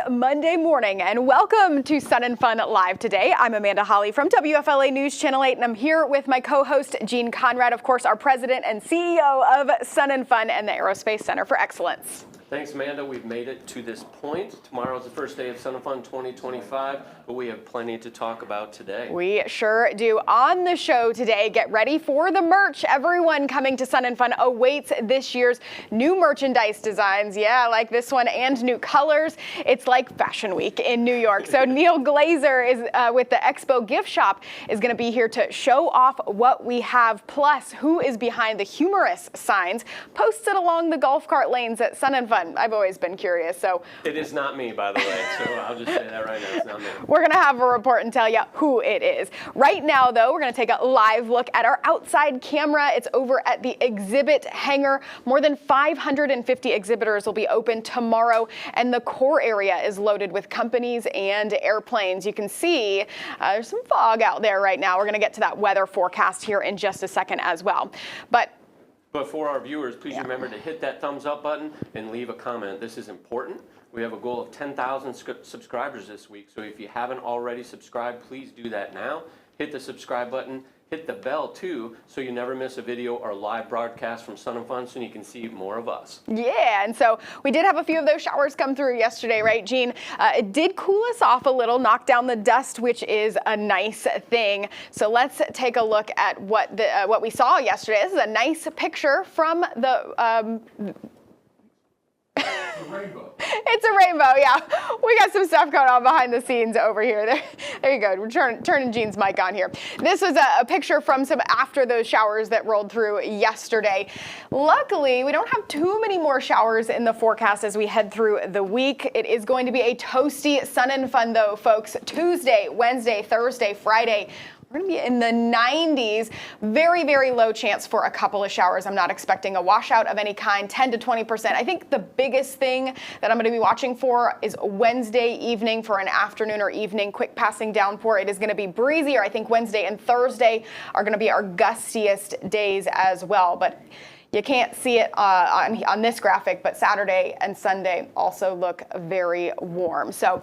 Monday morning and welcome to Sun and Fun Live today. I'm Amanda Holly from WFLA News Channel 8 and I'm here with my co-host Jean Conrad, of course, our president and CEO of Sun and Fun and the Aerospace Center for Excellence. Thanks, Amanda. We've made it to this point. Tomorrow's the first day of Sun and Fun 2025, but we have plenty to talk about today. We sure do. On the show today, get ready for the merch. Everyone coming to Sun and Fun awaits this year's new merchandise designs. Yeah, like this one, and new colors. It's like Fashion Week in New York. So Neil Glazer is with the Expo gift shop is going to be here to show off what we have, plus who is behind the humorous signs posted along the golf cart lanes at Sun and Fun. I've always been curious, so. It is not me, by the way, so I'll just say that right now, it's not me. We're gonna have a report and tell you who it is. Right now, though, we're gonna take a live look at our outside camera. It's over at the exhibit hangar. More than 550 exhibitors will be open tomorrow, and the core area is loaded with companies and airplanes. You can see there's some fog out there right now. We're gonna get to that weather forecast here in just a second as well. But for our viewers, please remember to hit that thumbs up button and leave a comment. This is important. We have a goal of 10,000 subscribers this week, so if you haven't already subscribed, please do that now. Hit the subscribe button. Hit the bell too, so you never miss a video or live broadcast from Sun and Fun, so you can see more of us. Yeah, and so we did have a few of those showers come through yesterday, right, Jean? It did cool us off a little, knock down the dust, which is a nice thing. So let's take a look at what we saw yesterday. This is a nice picture from the rainbow. It's a rainbow, yeah. We got some stuff going on behind the scenes over here. There you go. We're turning Jean's mic on here. This was a picture from some after those showers that rolled through yesterday. Luckily, we don't have too many more showers in the forecast as we head through the week. It is going to be a toasty Sun and Fun, though, folks. Tuesday, Wednesday, Thursday, Friday. We're going to be in the 90s. Very, very low chance for a couple of showers. I'm not expecting a washout of any kind, 10 to 20%. I think the biggest thing that I'm going to be watching for is Wednesday evening for an afternoon or evening quick passing downpour. It is going to be breezier. I think Wednesday and Thursday are going to be our gustiest days as well. But you can't see it on this graphic, but Saturday and Sunday also look very warm. So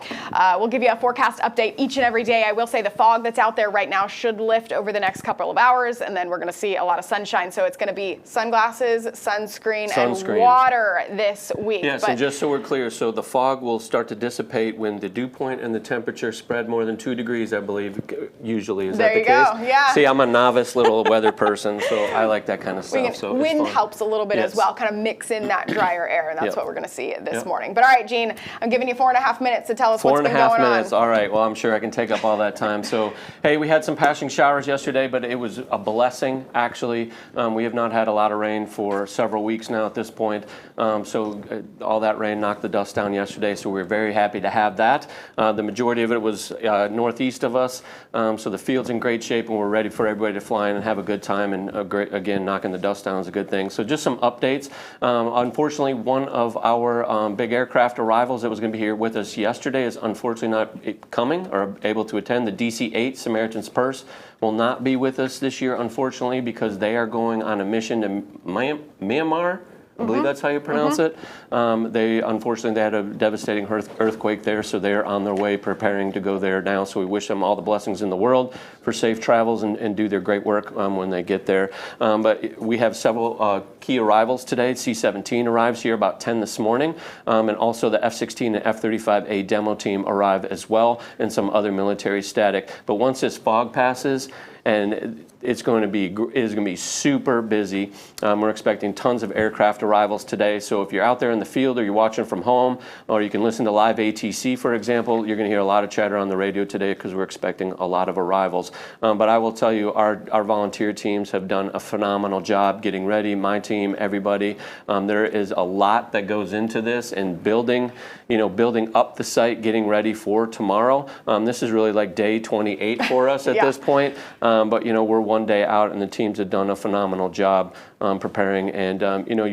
we'll give you a forecast update each and every day. I will say the fog that's out there right now should lift over the next couple of hours, and then we're going to see a lot of sunshine. So it's going to be sunglasses, sunscreen, and water this week. Yes, and just so we're clear, so the fog will start to dissipate when the dew point and the temperature spread more than 2 degrees, I believe, usually. Is that the case? There you go, yeah. See, I'm a novice little weather person, so I like that kind of stuff. So wind helps a little bit as well, kind of mix in that drier air, and that's what we're going to see this morning. But all right, Jean, I'm giving you 4.5 minutes to tell us what's been going on. 4.5 minutes. All right. Well, I'm sure I can take up all that time. So, hey, we had some passing showers yesterday, but it was a blessing, actually. We have not had a lot of rain for several weeks now at this point. All that rain knocked the dust down yesterday, so we're very happy to have that. The majority of it was northeast of us, so the field's in great shape, and we're ready for everybody to fly in and have a good time. And again, knocking the dust down is a good thing. So just some updates. Unfortunately, one of our big aircraft arrivals that was going to be here with us yesterday is unfortunately not coming or able to attend. The DC-8 Samaritan's Purse will not be with us this year, unfortunately, because they are going on a mission to Myanmar. I believe that's how you pronounce it. Unfortunately, they had a devastating earthquake there, so they're on their way preparing to go there now. So we wish them all the blessings in the world for safe travels and do their great work when they get there. But we have several key arrivals today. C-17 arrives here about 10 this morning, and also the F-16 and F-35A demo team arrive as well, and some other military static. But once this fog passes, and it's going to be super busy. We're expecting tons of aircraft arrivals today. So if you're out there in the field or you're watching from home, or you can listen to live ATC, for example, you're going to hear a lot of chatter on the radio today because we're expecting a lot of arrivals. But I will tell you, our volunteer teams have done a phenomenal job getting ready. My team, everybody. There is a lot that goes into this and building up the site, getting ready for tomorrow. This is really like day 28 for us at this point. But we're one day out, and the teams have done a phenomenal job preparing. And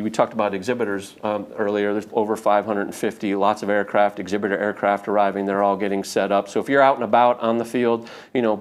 we talked about exhibitors earlier. There's over 550, lots of aircraft, exhibitor aircraft arriving. They're all getting set up. So if you're out and about on the field,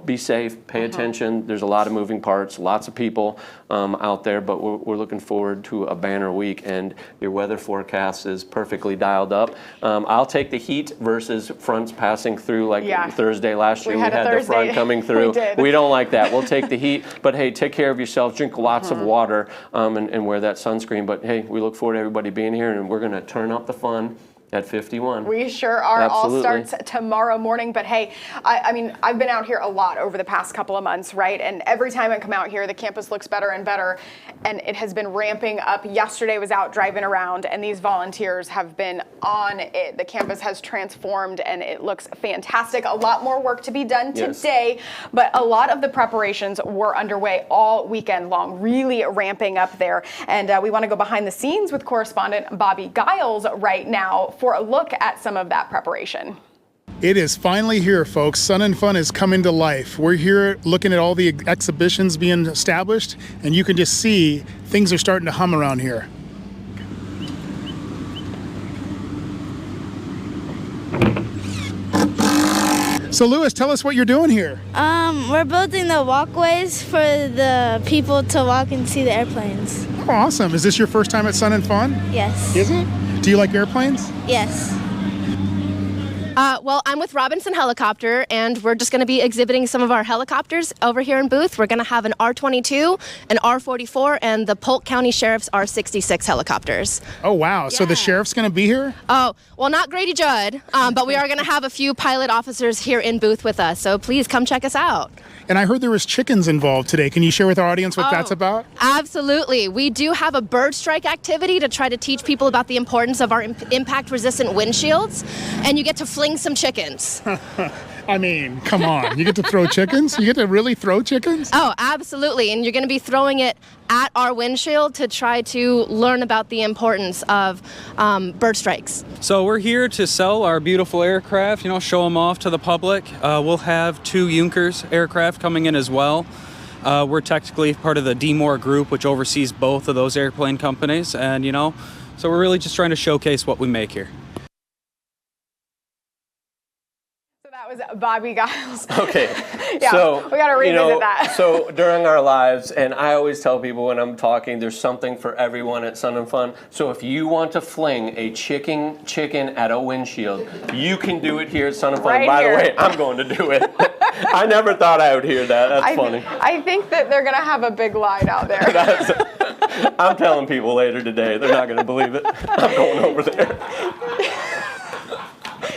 be safe, pay attention. There's a lot of moving parts, lots of people out there, but we're looking forward to a banner week, and your weather forecast is perfectly dialed up. I'll take the heat versus fronts passing through Thursday last year. We had the front coming through. We don't like that. We'll take the heat, but hey, take care of yourself, drink lots of water, and wear that sunscreen. But hey, we look forward to everybody being here, and we're going to turn up the fun at 51. We sure are. Absolutely. All starts tomorrow morning. But hey, I mean, I've been out here a lot over the past couple of months, right? And every time I come out here, the campus looks better and better. And it has been ramping up. Yesterday was out driving around, and these volunteers have been on it. The campus has transformed, and it looks fantastic. A lot more work to be done today, but a lot of the preparations were underway all weekend long, really ramping up there. And we want to go behind the scenes with correspondent Bobby Giles right now for a look at some of that preparation. It is finally here, folks. Sun and Fun is coming to life. We're here looking at all the exhibitions being established, and you can just see things are starting to hum around here. So Lewis, tell us what you're doing here. We're building the walkways for the people to walk and see the airplanes. Oh, awesome. Is this your first time at Sun and Fun? Yes. Is it? Do you like airplanes? Yes. Well, I'm with Robinson Helicopter, and we're just going to be exhibiting some of our helicopters over here in booth. We're going to have an R-22, an R-44, and the Polk County Sheriff's R-66 helicopters. Oh, wow. Yeah. So the sheriff's going to be here? Oh, well, not Grady Judd, but we are going to have a few pilot officers here in booth with us, so please come check us out. And I heard there was chickens involved today. Can you share with our audience what that's about? Absolutely. We do have a bird strike activity to try to teach people about the importance of our impact-resistant windshields, and you get to fling some chickens. I mean, come on. You get to throw chickens? You get to really throw chickens? Oh, absolutely. And you're going to be throwing it at our windshield to try to learn about the importance of bird strikes. So we're here to sell our beautiful aircraft, show them off to the public. We'll have 2 Junkers aircraft coming in as well. We're technically part of the D-Moore group, which oversees both of those airplane companies. And, so we're really just trying to showcase what we make here. Was Bobby Giles. Okay. Yeah, so we got to revisit that. So during our lives, and I always tell people when I'm talking, there's something for everyone at Sun and Fun. So if you want to fling a chicken at a windshield, you can do it here at Sun and Fun. Right By here. the way, I'm going to do it. I never thought I would hear that. That's funny. I think that they're going to have a big line out there. I'm telling people later today. They're not going to believe it. I'm going over there.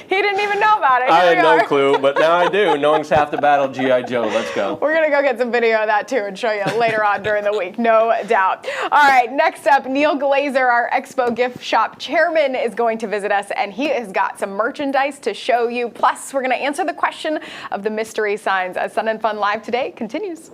He didn't even know about it. I had no clue, but now I do. Knowing's half the battle, G.I. Joe. Let's go. We're going to go get some video of that, too, and show you later on during the week, no doubt. All right, next up, Neil Glazer, our Expo gift shop chairman, is going to visit us, and he has got some merchandise to show you. Plus, we're going to answer the question of the mystery signs as Sun and Fun Live today continues.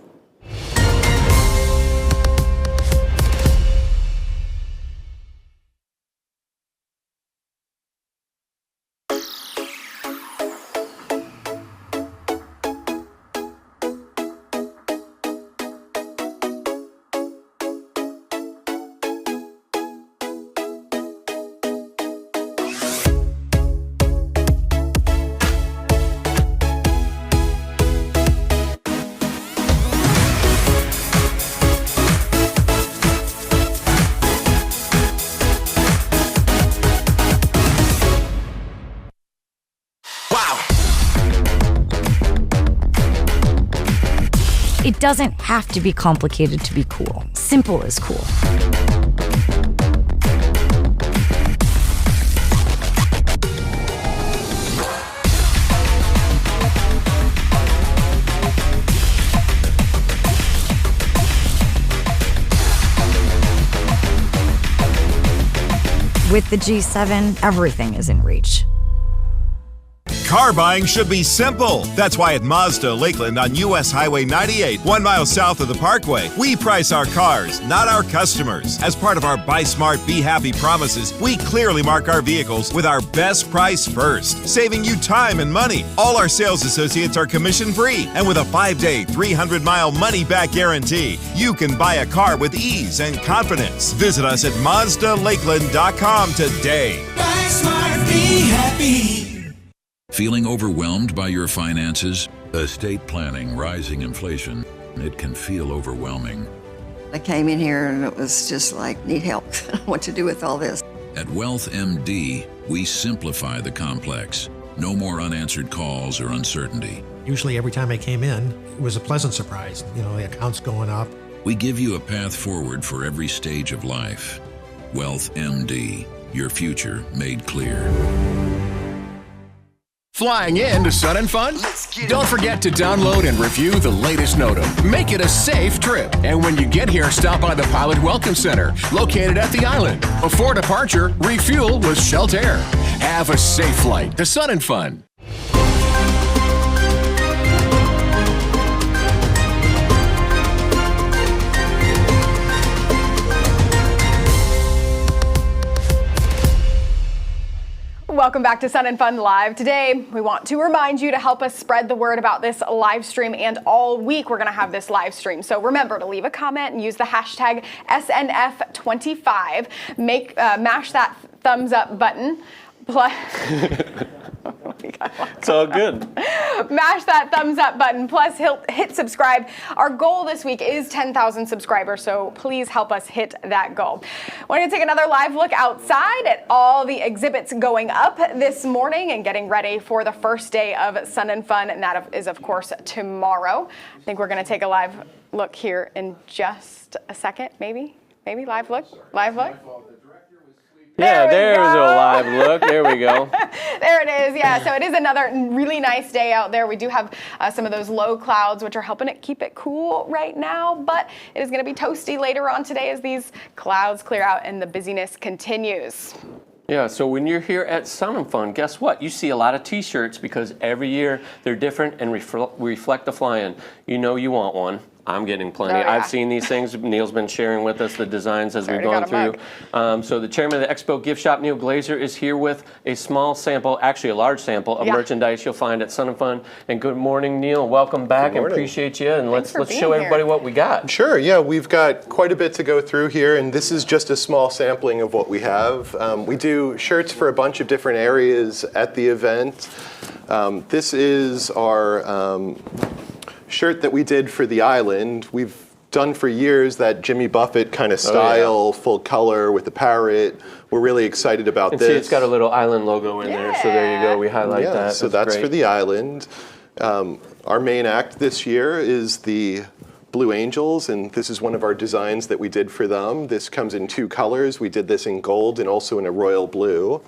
It doesn't have to be complicated to be cool. Simple is cool. With the G7, everything is in reach. Car buying should be simple. That's why at Mazda Lakeland on US Highway 98, 1 mile south of the Parkway, we price our cars, not our customers. As part of our Buy Smart, Be Happy promises, we clearly mark our vehicles with our best price first, saving you time and money. All our sales associates are commission-free, and with a 5-day, 300-mile money-back guarantee, you can buy a car with ease and confidence. Visit us at MazdaLakeland.com today. Buy smart, be happy. Feeling overwhelmed by your finances? Estate planning, rising inflation, it can feel overwhelming. I came in here and it was just like, need help. What to do with all this. At WealthMD, we simplify the complex. No more unanswered calls or uncertainty. Usually every time I came in, it was a pleasant surprise. You know, the accounts going up. We give you a path forward for every stage of life. WealthMD, your future made clear. Flying in to Sun and Fun? Don't forget to download and review the latest NOTAM. Make it a safe trip. And when you get here, stop by the Pilot Welcome Center, located at the island. Before departure, refuel with Sheltair. Have a safe flight to Sun and Fun. Welcome back to Sun and Fun Live. Today, we want to remind you to help us spread the word about this live stream, and all week we're going to have this live stream. So remember to leave a comment and use the hashtag SNF25. Mash that thumbs up button. It's all good. Mash that thumbs up button, plus hit subscribe. Our goal this week is 10,000 subscribers, so please help us hit that goal. We're going to take another live look outside at all the exhibits going up this morning and getting ready for the first day of Sun and Fun, and that is, of course, tomorrow. I think we're going to take a live look here in just a second, maybe live look. Yeah, there's a live look. There we go. There it is. Yeah, so it is another really nice day out there. We do have some of those low clouds, which are helping it keep it cool right now, but it is going to be toasty later on today as these clouds clear out and the busyness continues. Yeah, so when you're here at Sun and Fun, guess what? You see a lot of t-shirts because every year they're different and reflect the fly-in. You know you want one. I'm getting plenty. Oh, yeah. I've seen these things. Neil's been sharing with us the designs as we've gone through. So the chairman of the Expo gift shop, Neil Glazer, is here with a small sample, actually a large sample of merchandise you'll find at Sun and Fun. And good morning, Neil. Welcome back. I appreciate you. And let's show everybody what we got. Sure. Yeah, we've got quite a bit to go through here, and this is just a small sampling of what we have. We do shirts for a bunch of different areas at the event. This is our shirt that we did for the island. We've done for years that Jimmy Buffett kind of style, full color with the parrot. We're really excited about this. See, it's got a little island logo in there, so there you go. We highlight that. So that's for the island. Our main act this year is the Blue Angels, and this is one of our designs that we did for them. This comes in 2 colors. We did this in gold and also in a royal blue.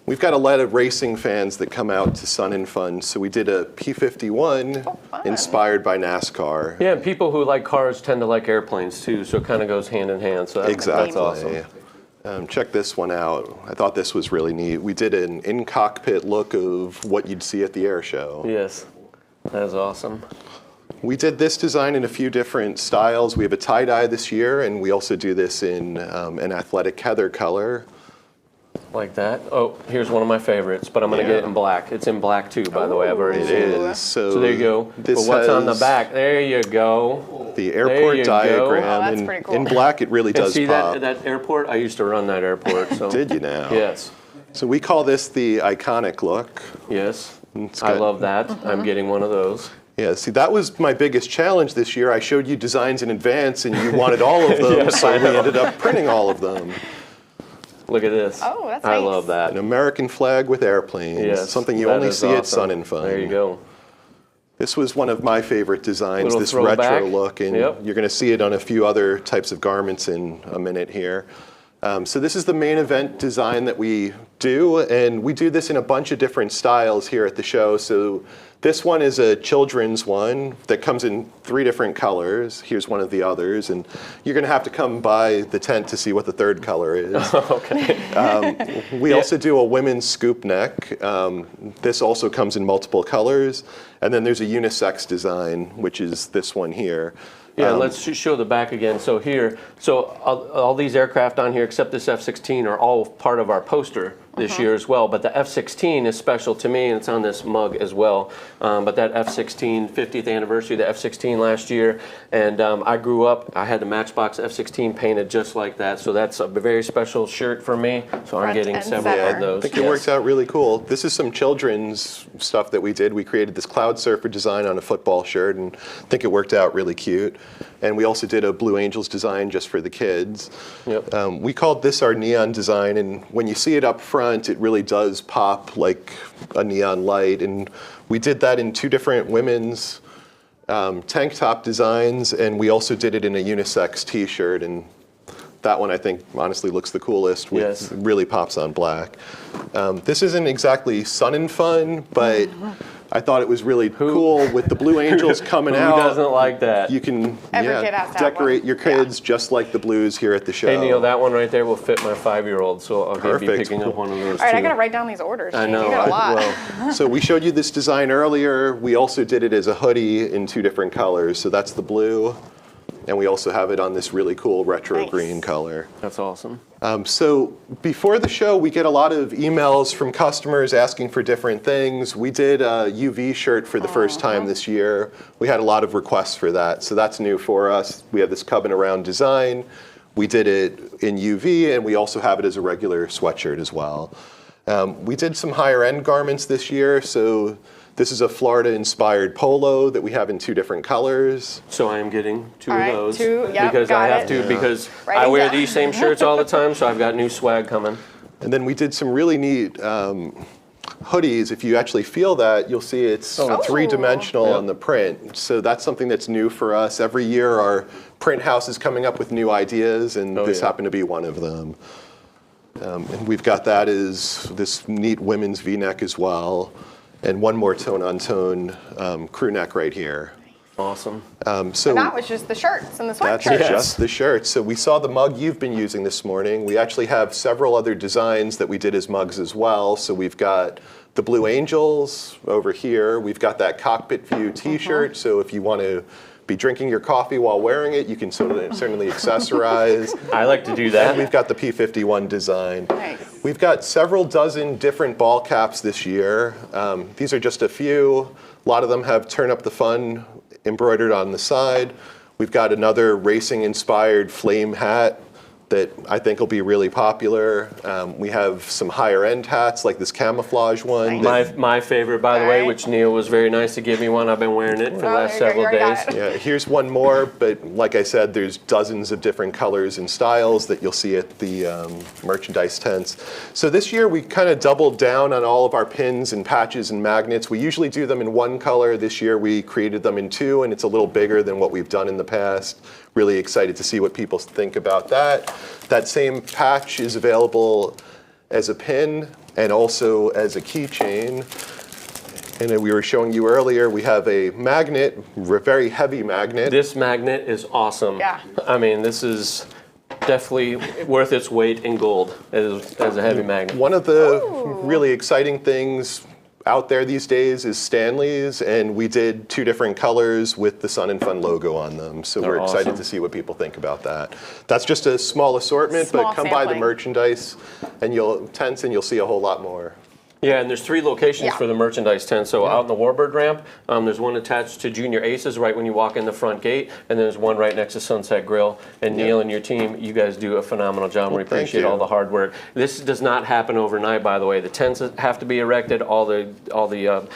We've got a lot of racing fans that come out to Sun and Fun, so we did a P-51 inspired by NASCAR. Yeah, people who like cars tend to like airplanes too, so it kind of goes hand in hand. So that's awesome. Check this one out. I thought this was really neat. We did an in-cockpit look of what you'd see at the air show. Yes, that is awesome. We did this design in a few different styles. We have a tie-dye this year, and we also do this in an athletic heather color. Like that. Oh, here's one of my favorites, but I'm going to get it in black. It's in black too, by the way. I've already seen it. So there you go. But what's on the back? There you go. The airport diagram. That's pretty cool. In black, it really does see pop. that airport? I used to run that airport. So. Did you now? Yes. So we call this the iconic look. Yes. I love that. I'm getting one of those. Yeah, see, that was my biggest challenge this year. I showed you designs in advance, and you wanted all of them, so we ended up printing all of them. Look at this. Oh, that's I nice. love that. An American flag with airplanes. Yes, something you only see at Sun and Fun. There you go. This was one of my favorite designs, Little this throwback. retro look, and you're going to see it on a few other types of garments in a minute here. So this is the main event design that we do, and we do this in a bunch of different styles here at the show. So this one is a children's one that comes in 3 different colors. Here's one of the others, and you're going to have to come by the tent to see what the 3rd color is. Okay. We also do a women's scoop neck. This also comes in multiple colors, and then there's a unisex design, which is this one here. Yeah, let's show the back again. So here, all these aircraft on here, except this F-16, are all part of our poster this year as well. But the F-16 is special to me, and it's on this mug as well. But that F-16 50th anniversary, the F-16 last year, and I grew up, I had the Matchbox F-16 painted just like that. So that's a very special shirt for me. So I'm getting several of those. I think it works out really cool. This is some children's stuff that we did. We created this Cloud Surfer design on a football shirt, and I think it worked out really cute. And we also did a Blue Angels design just for the kids. Yep. We called this our neon design, and when you see it up front, it really does pop like a neon light. And we did that in 2 different women's tank top designs, and we also did it in a unisex t-shirt. And that one I think honestly looks the coolest. With really pops on black. This isn't exactly Sun and Fun, but I thought it was really cool with the Blue Angels coming out. Who doesn't like that? You can Every kid has to have decorate one. your kids just like the Blues here at the show. Hey Neil, that one right there will fit my 5-year-old, so I'll be picking up one of those All right, too. I gotta write down these orders. I know. You got a lot. So we showed you this design earlier. We also did it as a hoodie in 2 different colors. So that's the blue, and we also have it on this really cool retro green color. That's awesome. So before the show, we get a lot of emails from customers asking for different things. We did a UV shirt for the first time this year. We had a lot of requests for that, so that's new for us. We have this cubbing around design. We did it in UV, and we also have it as a regular sweatshirt as well. We did some higher end garments this year, so this is a Florida-inspired polo that we have in 2 different colors. So I am getting 2 All of right, those 2, yep, because got I have it. to because I Writing wear down. these same shirts all the time, so I've got new swag coming. And then we did some really neat hoodies. If you actually feel that, you'll see it's 3-dimensional on the print. So that's something that's new for us. Every year our print house is coming up with new ideas, and this happened to be one of them. And we've got that as this neat women's V-neck as well. And one more tone-on-tone crew neck right here. Awesome. So And that was just the shirts and the that's sweatshirts. just the shirt. So we saw the mug you've been using this morning. We actually have several other designs that we did as mugs as well. So we've got the Blue Angels over here. We've got that cockpit view t-shirt. So if you want to be drinking your coffee while wearing it, you can certainly accessorize. I like to do that. And we've got the P-51 design. Nice. We've got several dozen different ball caps this year. These are just a few. A lot of them have Turn Up the Fun embroidered on the side. We've got another racing-inspired flame hat that I think will be really popular. We have some higher-end hats, like this camouflage one. My favorite, by the way, which Neil was very nice to give me one. I've been wearing it for the last several days. Yeah, here's one more, but like I said, there's dozens of different colors and styles that you'll see at the merchandise tents. So this year we kind of doubled down on all of our pins and patches and magnets. We usually do them in 1 color. This year we created them in 2, and it's a little bigger than what we've done in the past. Really excited to see what people think about that. That same patch is available as a pin and also as a keychain. And then we were showing you earlier, we have a magnet, very heavy magnet. This magnet is awesome. Yeah. I mean, this is definitely worth its weight in gold as a heavy magnet. One of the really exciting things out there these days is Stanley's, and we did 2 different colors with the Sun and Fun logo on them. So we're excited awesome. to see what people think about that. That's just a small assortment, Small but come by the sampling. merchandise and you'll see a whole lot more. Yeah, and there's 3 locations Yeah. for the merchandise tent. So out in the Warbird ramp, there's one attached to Junior Aces right when you walk in the front gate, and there's one right next to Sunset Grill. And Neil and your team, you guys do a phenomenal job. We appreciate you. all the hard work. This does not happen overnight, by the way. The tents have to be erected. All the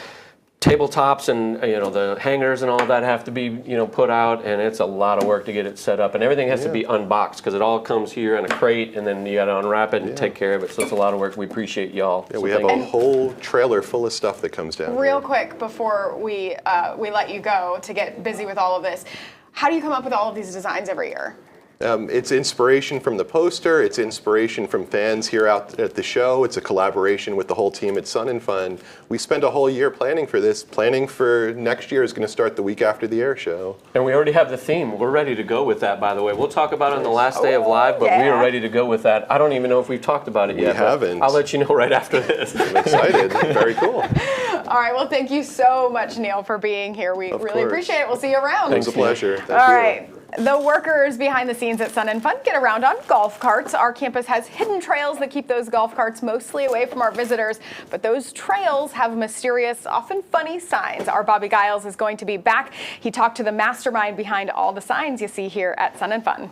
tabletops and the hangers and all of that have to be put out, and it's a lot of work to get it set up, and everything has to be unboxed because it all comes here in a crate, and then you got to unwrap it and take care of it. So it's a lot of work. We appreciate y'all. Yeah, So we have thank a you. whole trailer full of stuff that comes down. Real quick before we let you go to get busy with all of this, how do you come up with all of these designs every year? It's inspiration from the poster, it's inspiration from fans here out at the show, it's a collaboration with the whole team at Sun and Fun. We spent a whole year planning for this. Planning for next year is going to start the week after the air show. And we already have the theme. We're ready to go with that, by the way. We'll talk about it on the last day of live, but we are ready to go with that. I don't even know if we've talked about it yet. We haven't. I'll let you know right after this. I'm excited. Very cool. All right, well, thank you so much, Neil, for being here. We really appreciate it. We'll see you around. It was a pleasure. Thank you. All right. The workers behind the scenes at Sun and Fun get around on golf carts. Our campus has hidden trails that keep those golf carts mostly away from our visitors, but those trails have mysterious, often funny signs. Our Bobby Giles is going to be back. He talked to the mastermind behind all the signs you see here at Sun and Fun.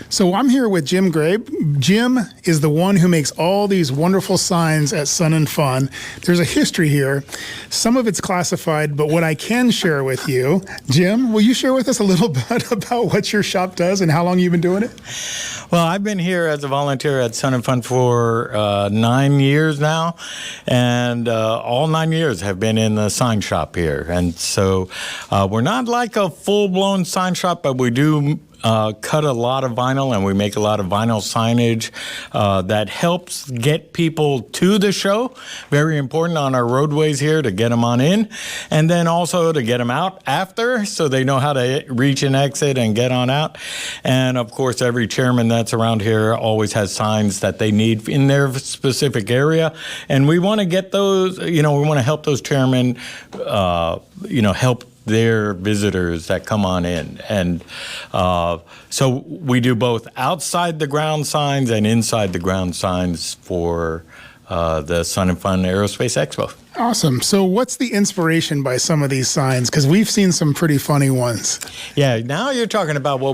So I'm here with Jim Grabe. Jim is the one who makes all these wonderful signs at Sun and Fun. There's a history here. Some of it's classified, but what I can share with you, Jim, will you share with us a little bit about what your shop does and how long you've been doing it? Well, I've been here as a volunteer at Sun and Fun for 9 years now, and all 9 years have been in the sign shop here. And so we're not like a full-blown sign shop, but we do cut a lot of vinyl, and we make a lot of vinyl signage that helps get people to the show. Very important on our roadways here to get them on in, and then also to get them out after so they know how to reach and exit and get on out. And of course, every chairman that's around here always has signs that they need in their specific area. And we want to get those, we want to help those chairmen, help their visitors that come on in. And so we do both outside the ground signs and inside the ground signs for the Sun and Fun Aerospace Expo. Awesome. So what's the inspiration by some of these signs? Because we've seen some pretty funny ones. Yeah, now you're talking about what